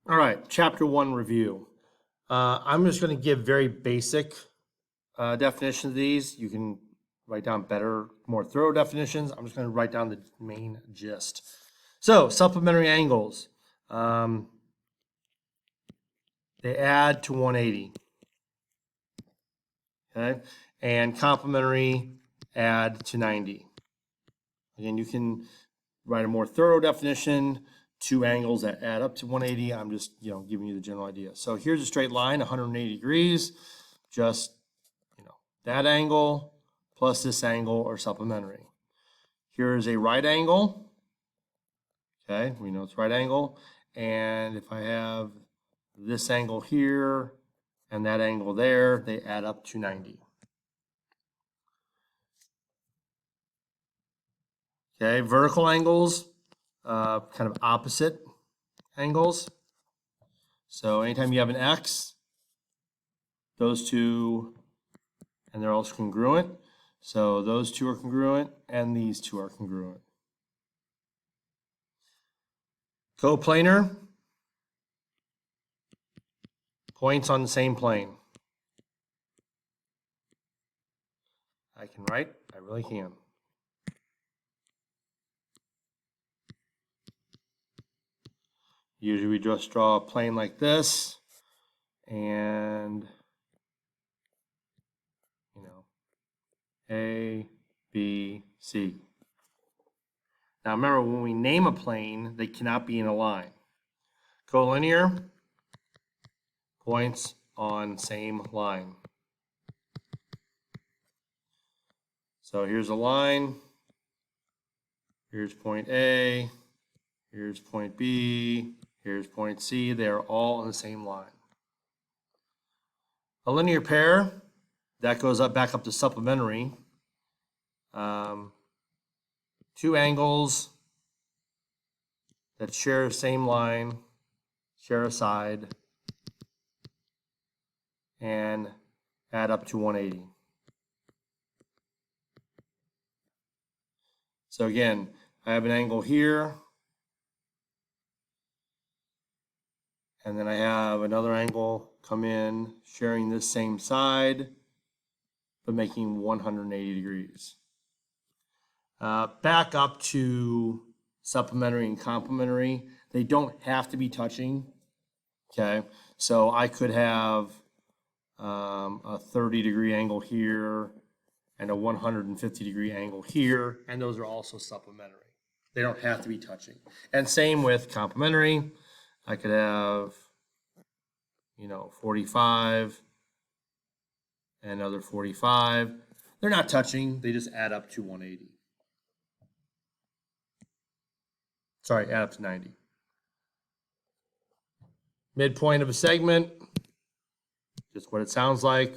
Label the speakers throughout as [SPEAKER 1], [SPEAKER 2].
[SPEAKER 1] All right, chapter 1 review. I'm just going to give very basic definitions of these. You can write down better, more thorough definitions. I'm just going to write down the main gist. So, supplementary angles. They add to 180. Okay, and complementary add to 90. Again, you can write a more thorough definition. Two angles that add up to 180. I'm just, giving you the general idea. So here's a straight line, 180 degrees. Just, that angle plus this angle are supplementary. Here is a right angle. Okay, we know it's right angle. And if I have this angle here and that angle there, they add up to 90. Okay, vertical angles, kind of opposite angles. So anytime you have an X, those two, and they're also congruent. So those two are congruent, and these two are congruent. Coplanar, points on the same plane. I can write, I really can. Usually we just draw a plane like this, and A, B, C. Now remember, when we name a plane, they cannot be in a line. Collinear, points on same line. So here's a line, here's point A, here's point B, here's point C. They are all on the same line. A linear pair, that goes back up to supplementary. Two angles that share the same line, share a side, and add up to 180. So again, I have an angle here, and then I have another angle come in sharing this same side, but making 180 degrees. Back up to supplementary and complementary. They don't have to be touching. Okay, so I could have a 30-degree angle here and a 150-degree angle here, and those are also supplementary. They don't have to be touching. And same with complementary. I could have, 45 and another 45. They're not touching. They just add up to 180. Sorry, add up to 90. Midpoint of a segment, just what it sounds like.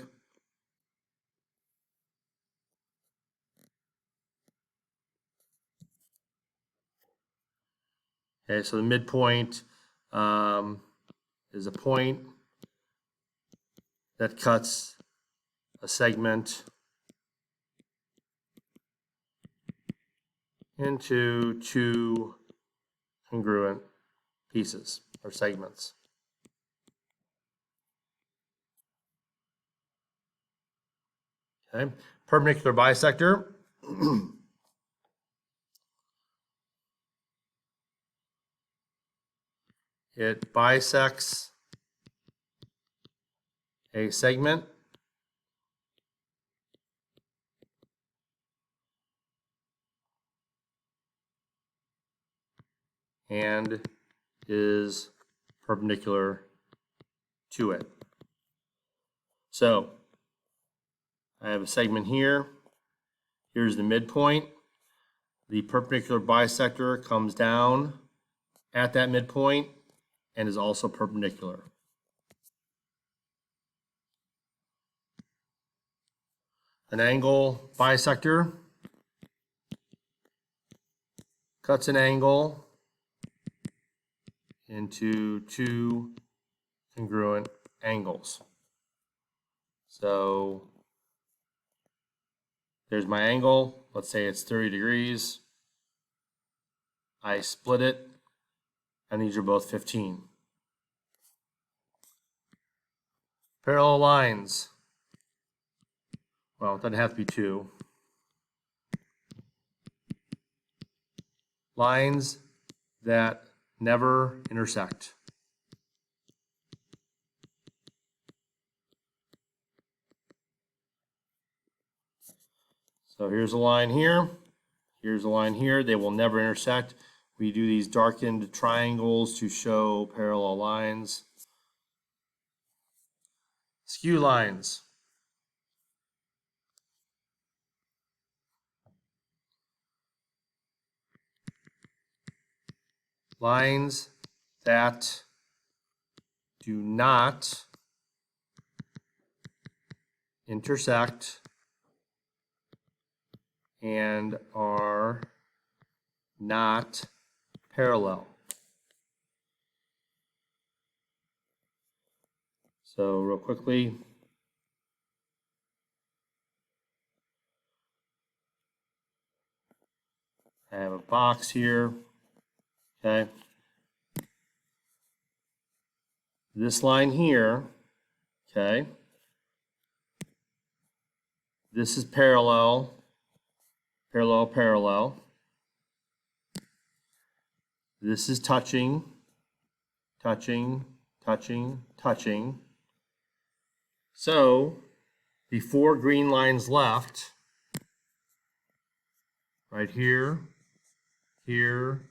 [SPEAKER 1] Okay, so the midpoint is a point that cuts a segment into two congruent pieces or segments. Okay, perpendicular bisector. It bisects a segment and is perpendicular to it. So I have a segment here. Here's the midpoint. The perpendicular bisector comes down at that midpoint and is also perpendicular. An angle bisector cuts an angle into two congruent angles. So there's my angle. Let's say it's 30 degrees. I split it, and these are both 15. Parallel lines. Well, it doesn't have to be two. Lines that never intersect. So here's a line here. Here's a line here. They will never intersect. We do these darkened triangles to show parallel lines. Skew lines. Lines that do not intersect and are not parallel. So real quickly, I have a box here, okay? This line here, okay? This is parallel, parallel, parallel. This is touching, touching, touching, touching. So the four green lines left, right here, here,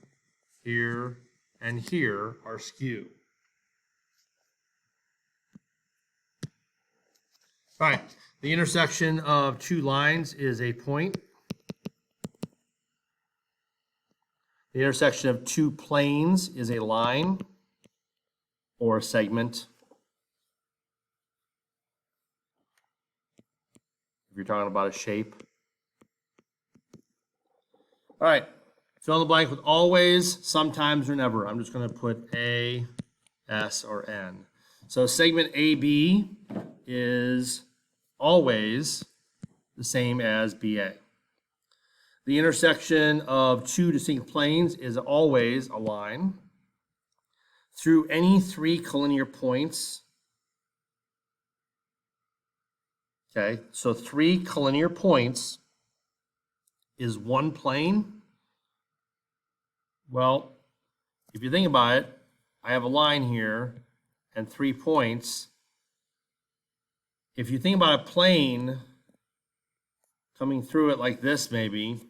[SPEAKER 1] here, and here are skew. All right, the intersection of two lines is a point. The intersection of two planes is a line or a segment. If you're talking about a shape. All right, fill in the blank with always, sometimes, or never. I'm just going to put A, S, or N. So segment AB is always the same as BA. The intersection of two distinct planes is always a line. Through any three collinear points, okay, so three collinear points is one plane. Well, if you think about it, I have a line here and 3 points. If you think about a plane coming through it like this, maybe,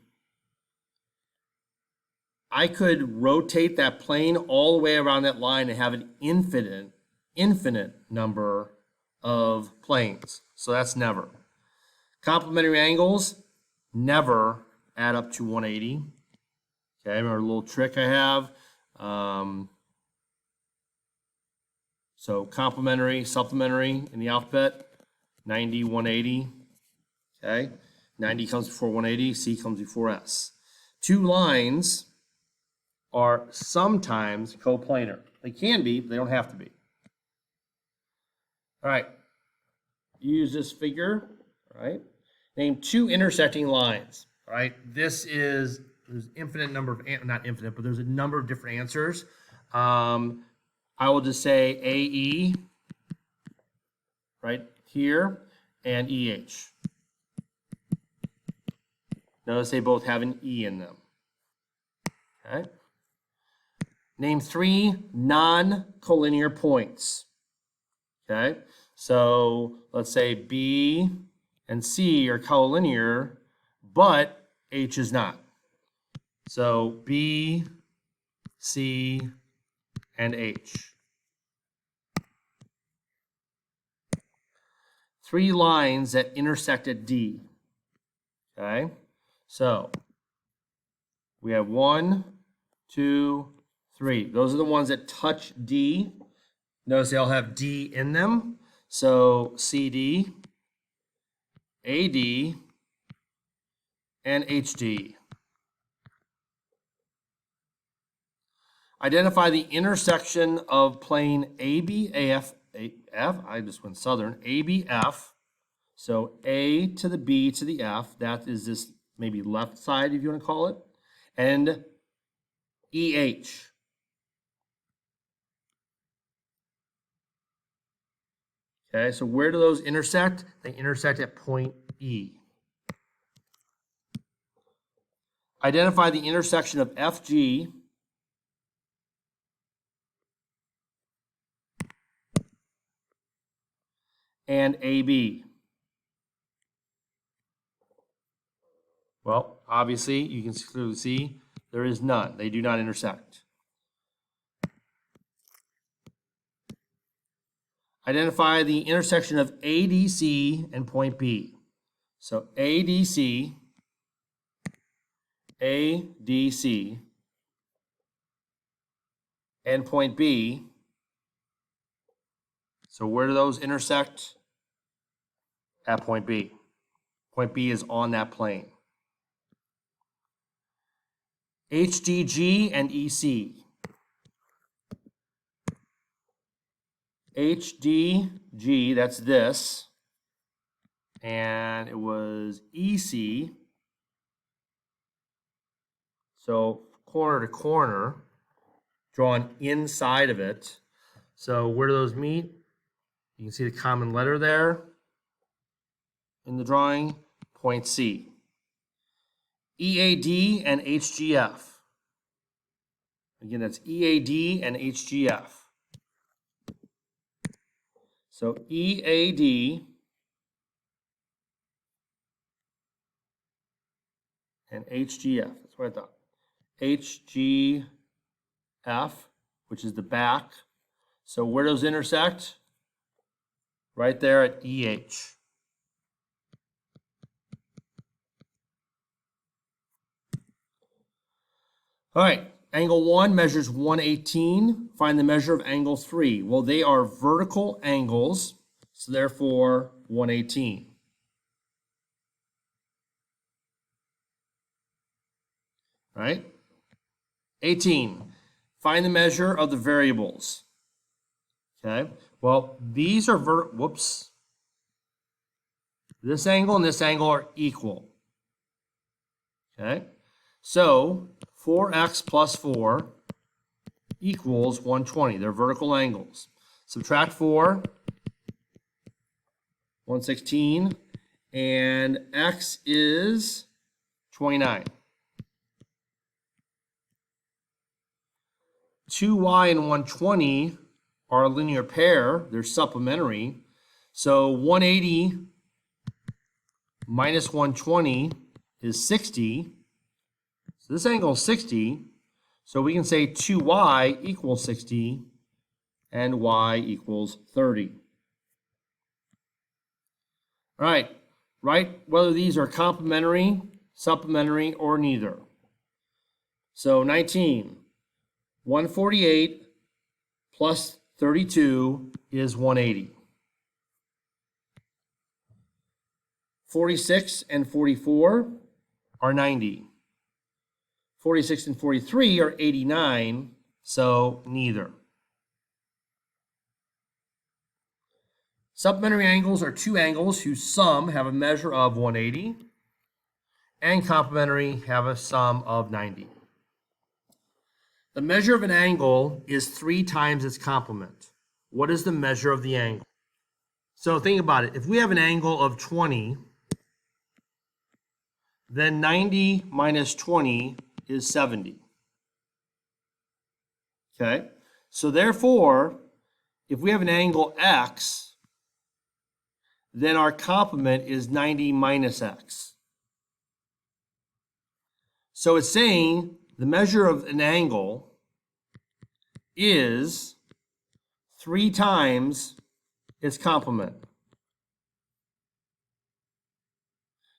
[SPEAKER 1] I could rotate that plane all the way around that line and have an infinite number of planes. So that's never. Complementary angles never add up to 180. Okay, remember a little trick I have. So complementary, supplementary in the alphabet, 90, 180. Okay, 90 comes before 180, C comes before S. Two lines are sometimes coplanar. They can be, but they don't have to be. All right, use this figure, all right? Name two intersecting lines, all right? There's infinite number of, not infinite, but there's a number of different answers. I will just say AE, right here, and EH. Notice they both have an E in them, okay? Name three non-collinear points, okay? So let's say B and C are collinear, but H is not. So B, C, and H. Three lines that intersect at D, okay? So we have 1, 2, 3. Those are the ones that touch D. Notice they all have D in them. So CD, AD, and HD. Identify the intersection of plane ABF, I just went southern, ABF. So A to the B to the F, that is this maybe left side if you want to call it, and EH. Okay, so where do those intersect? They intersect at point E. Identify the intersection of FG and AB. Well, obviously, you can clearly see there is none. They do not intersect. Identify the intersection of ADC and point B. So ADC, ADC, and point B. So where do those intersect? At point B. Point B is on that plane. HDG and EC. HDG, that's this, and it was EC. So corner to corner, drawn inside of it. So where do those meet? You can see the common letter there in the drawing, point C. EAD and HGF. Again, that's EAD and HGF. So EAD and HGF. That's what I thought. HGF, which is the back. So where do those intersect? Right there at EH. All right, angle 1 measures 118. Find the measure of angle 3. Well, they are vertical angles, so therefore 118. All right? 18. Find the measure of the variables. Okay? Well, these are whoops. This angle and this angle are equal. Okay? So 4x plus 4 equals 120. They're vertical angles. Subtract 4, 116, and x is 29. 2y and 120 are a linear pair. They're supplementary. So 180 minus 120 is 60. So this angle is 60. So we can say 2y equals 60 and y equals 30. All right, write whether these are complementary, supplementary, or neither. So 19, 148 plus 32 is 180. 46 and 44 are 90. 46 and 43 are 89, so neither. Supplementary angles are two angles whose sum have a measure of 180, and complementary have a sum of 90. The measure of an angle is 3 times its complement. What is the measure of the angle? So think about it. If we have an angle of 20, then 90 minus 20 is 70. Okay? So therefore, if we have an angle x, then our complement is 90 minus x. So it's saying the measure of an angle is 3 times its complement.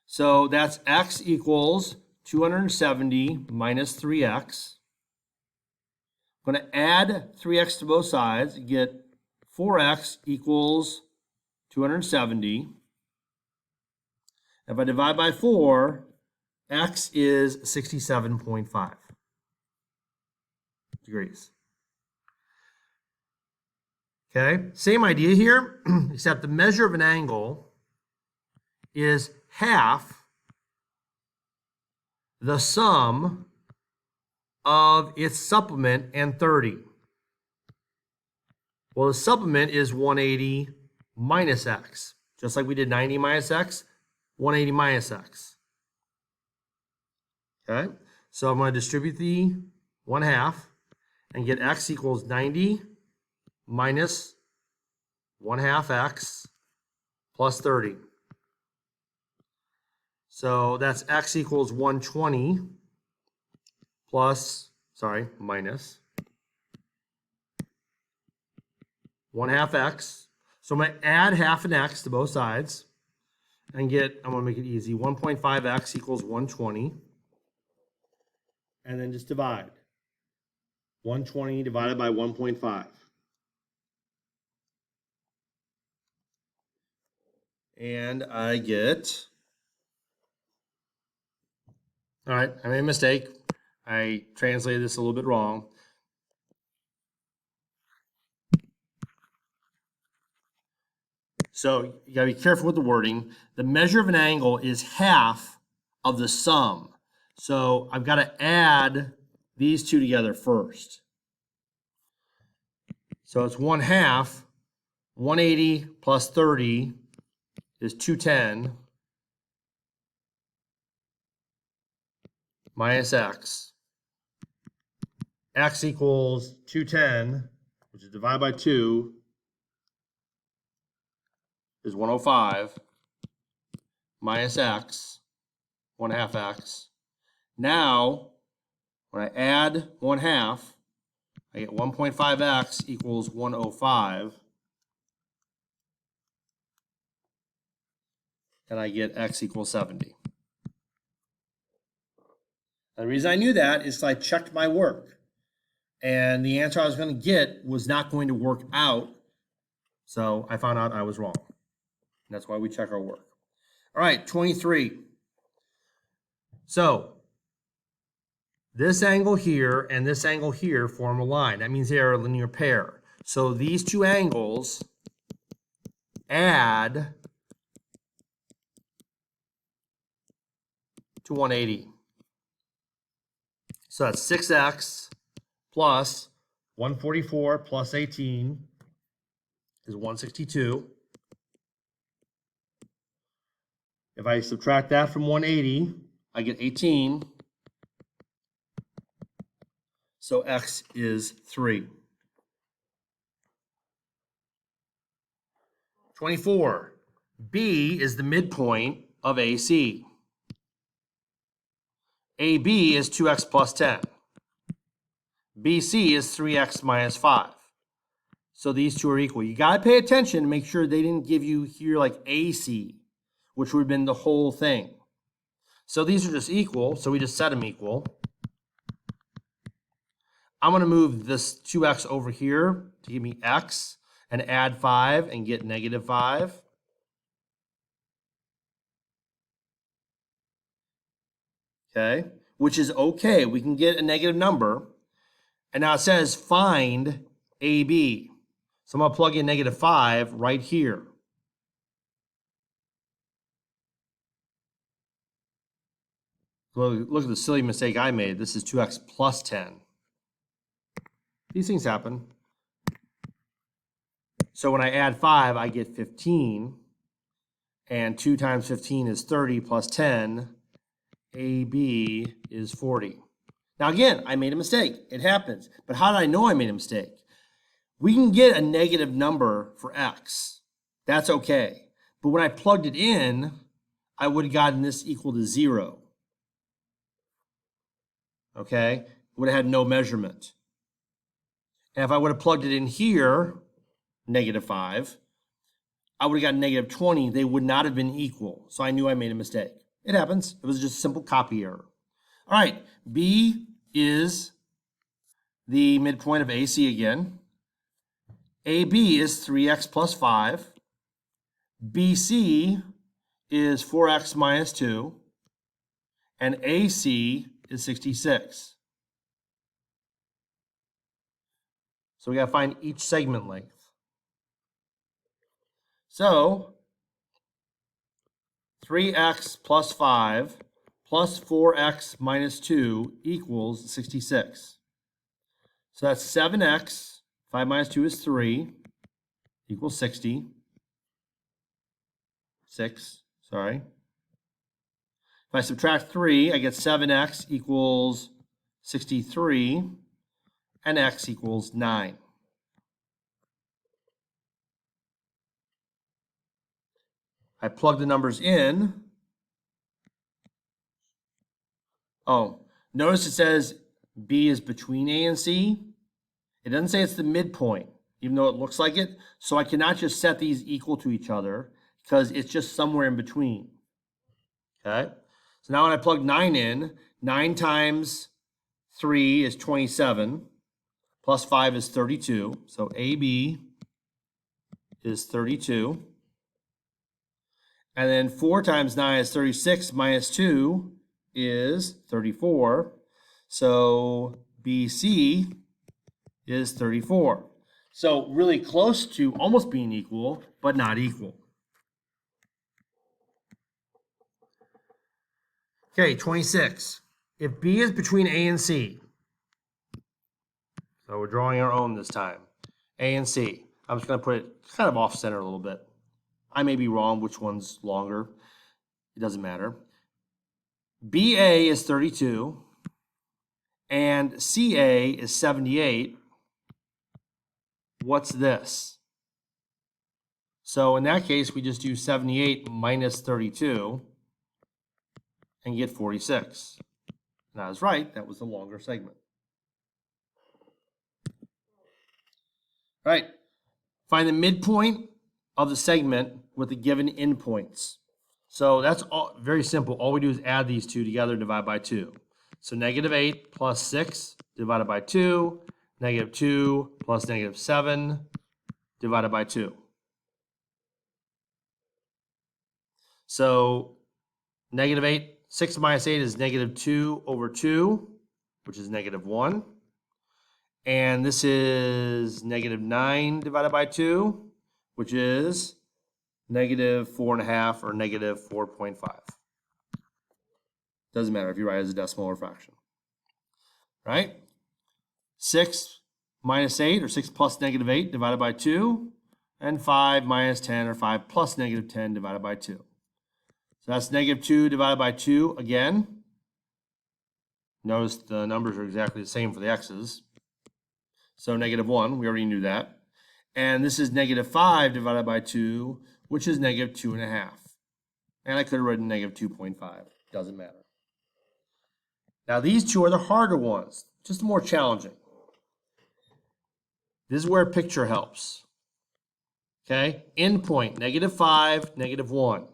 [SPEAKER 1] So that's x equals 270 minus 3x. I'm going to add 3x to both sides, get 4x equals 270. If I divide by 4, x is 67.5 degrees. Okay, same idea here, except the measure of an angle is half the sum of its supplement and 30. Well, the supplement is 180 minus x. Just like we did 90 minus x, 180 minus x. Okay, so I'm going to distribute the 1/2 and get x equals 90 minus 1/2 x plus 30. So that's x equals 120 minus 1/2 x. So I'm going to add half an x to both sides and get, I'm going to make it easy, 1.5 x equals 120. And then just divide. 120 divided by 1.5. And I get, all right, I made a mistake. I translated this a little bit wrong. So you gotta be careful with the wording. The measure of an angle is half of the sum. So I've got to add these two together first. So it's 1/2, 180 plus 30 is 210 minus x. X equals 210, which is divided by 2, is 105 minus x, 1/2 x. Now, when I add 1/2, I get 1.5x equals 105. And I get x equals 70. And the reason I knew that is I checked my work. And the answer I was going to get was not going to work out. So I found out I was wrong. And that's why we check our work. All right, 23. So this angle here and this angle here form a line. That means they are a linear pair. So these two angles add to 180. So that's 6x plus 144 plus 18 is 162. If I subtract that from 180, I get 18. So x is 3. 24. B is the midpoint of AC. AB is 2x plus 10. BC is 3x minus 5. So these two are equal. You got to pay attention and make sure they didn't give you here like AC, which would have been the whole thing. So these are just equal, so we just set them equal. I'm going to move this 2x over here to give me x and add 5 and get negative 5. Okay, which is okay. We can get a negative number. And now it says find AB. So I'm going to plug in negative 5 right here. Look at the silly mistake I made. This is 2x plus 10. These things happen. So when I add 5, I get 15. And 2 times 15 is 30 plus 10. AB is 40. Now again, I made a mistake. It happens. But how did I know I made a mistake? We can get a negative number for x. That's okay. But when I plugged it in, I would have gotten this equal to 0. Okay? Would have had no measurement. And if I would have plugged it in here, negative 5, I would have gotten negative 20. They would not have been equal. So I knew I made a mistake. It happens. It was just a simple copy error. All right. B is the midpoint of AC again. AB is 3x plus 5. BC is 4x minus 2. And AC is 66. So we got to find each segment length. So 3x plus 5 plus 4x minus 2 equals 66. So that's 7x, 5 minus 2 is 3, equals 60. 6, sorry. If I subtract 3, I get 7x equals 63, and x equals 9. I plug the numbers in. Oh, notice it says B is between A and C. It doesn't say it's the midpoint, even though it looks like it. So I cannot just set these equal to each other because it's just somewhere in between. Okay? So now when I plug 9 in, 9 times 3 is 27, plus 5 is 32. So AB is 32. And then 4 times 9 is 36, minus 2 is 34. So BC is 34. So really close to almost being equal, but not equal. Okay, 26. If B is between A and C, so we're drawing our own this time, A and C. I'm just going to put it kind of off center a little bit. I may be wrong which one's longer. It doesn't matter. BA is 32 and CA is 78. What's this? So in that case, we just do 78 minus 32 and get 46. And I was right, that was the longer segment. All right, find the midpoint of the segment with the given endpoints. So that's all, very simple. All we do is add these two together and divide by 2. So -8 plus 6 divided by 2, -2 plus -7 divided by 2. So -8, 6 minus 8 is -2 over 2, which is -1. And this is -9 divided by 2, which is -4.5 or -4.5. Doesn't matter if you write it as a decimal or fraction. Right? 6 minus 8, or 6 plus -8 divided by 2, and 5 minus 10, or 5 plus -10 divided by 2. So that's -2 divided by 2 again. Notice the numbers are exactly the same for the x's. So -1, we already knew that. And this is -5 divided by 2, which is -2.5. And I could have written -2.5. Doesn't matter. Now these two are the harder ones, just more challenging. This is where a picture helps. Okay, endpoint, -5, -1.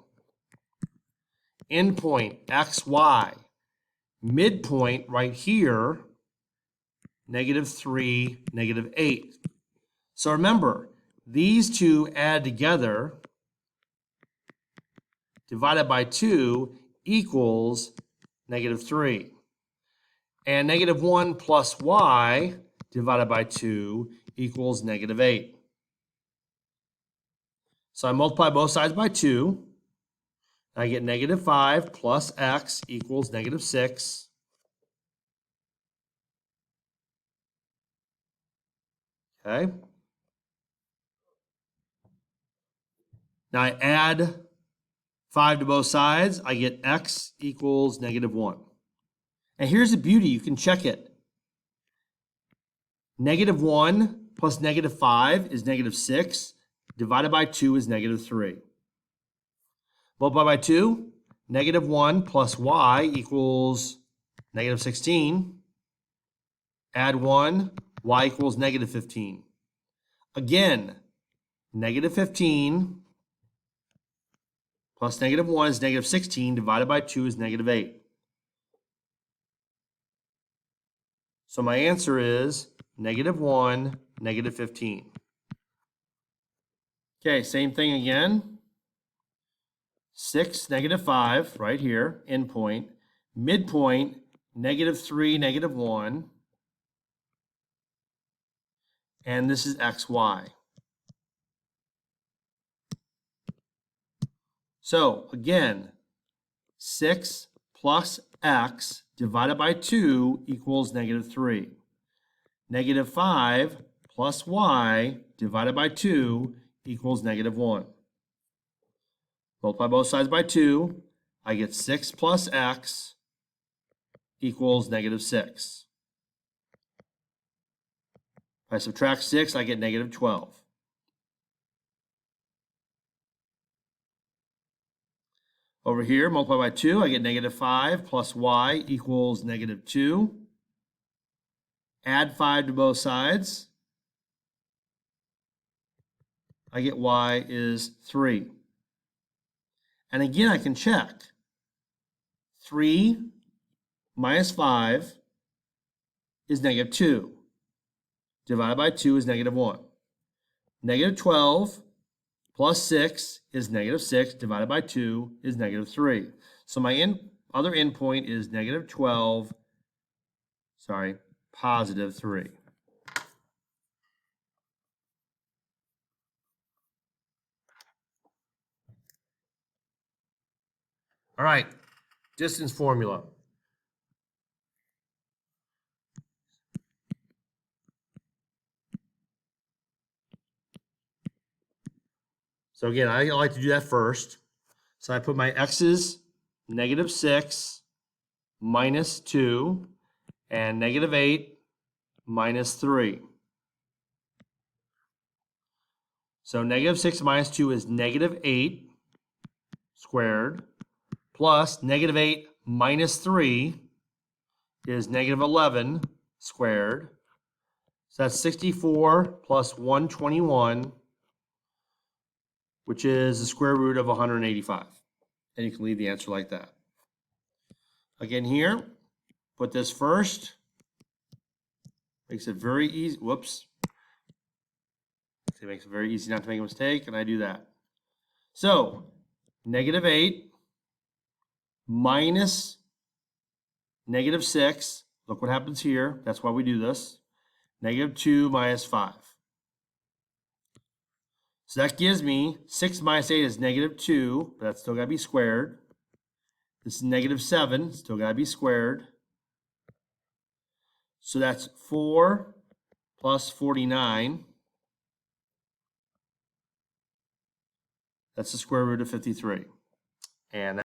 [SPEAKER 1] Endpoint, x, y. Midpoint right here, -3, -8. So remember, these two add together, divided by 2 equals -3. And -1 plus y divided by 2 equals -8. So I multiply both sides by 2. I get -5 plus x equals -6. Okay. Now I add 5 to both sides. I get x equals -1. And here's the beauty. You can check it. -1 plus -5 is -6. Divided by 2 is -3. Multiply by 2. -1 plus y equals -16. Add 1. Y equals -15. Again, -15 plus -1 is -16. Divided by 2 is -8. So my answer is -1, -15. Okay, same thing again. 6, -5, right here, endpoint. Midpoint, -3, -1. And this is xy. So again, 6 plus x divided by 2 equals -3. -5 plus y divided by 2 equals -1. Multiply both sides by 2. I get 6 plus x equals negative 6. If I subtract 6, I get negative 12. Over here, multiply by 2, I get negative 5 plus y equals negative 2. Add 5 to both sides. I get y is 3. And again, I can check. 3 minus 5 is negative 2. Divided by 2 is negative 1. Negative 12 plus 6 is negative 6. Divided by 2 is negative 3. So my other endpoint is negative 12, positive 3. All right, distance formula. So again, I like to do that first. So I put my x's, negative 6 minus 2, and negative 8 minus 3. So negative 6 minus 2 is negative 8 squared, plus negative 8 minus 3 is negative 11 squared. So that's 64 plus 121, which is the square root of 185. And you can leave the answer like that. Again here, put this first. Makes it very easy. Whoops. It makes it very easy not to make a mistake, and I do that. So, negative 8 minus negative 6. Look what happens here. That's why we do this. Negative 2 minus 5. So that gives me 6 minus 8 is negative 2, but that's still got to be squared. This is negative 7, still got to be squared. So that's 4 plus 49. That's the square root of 53. And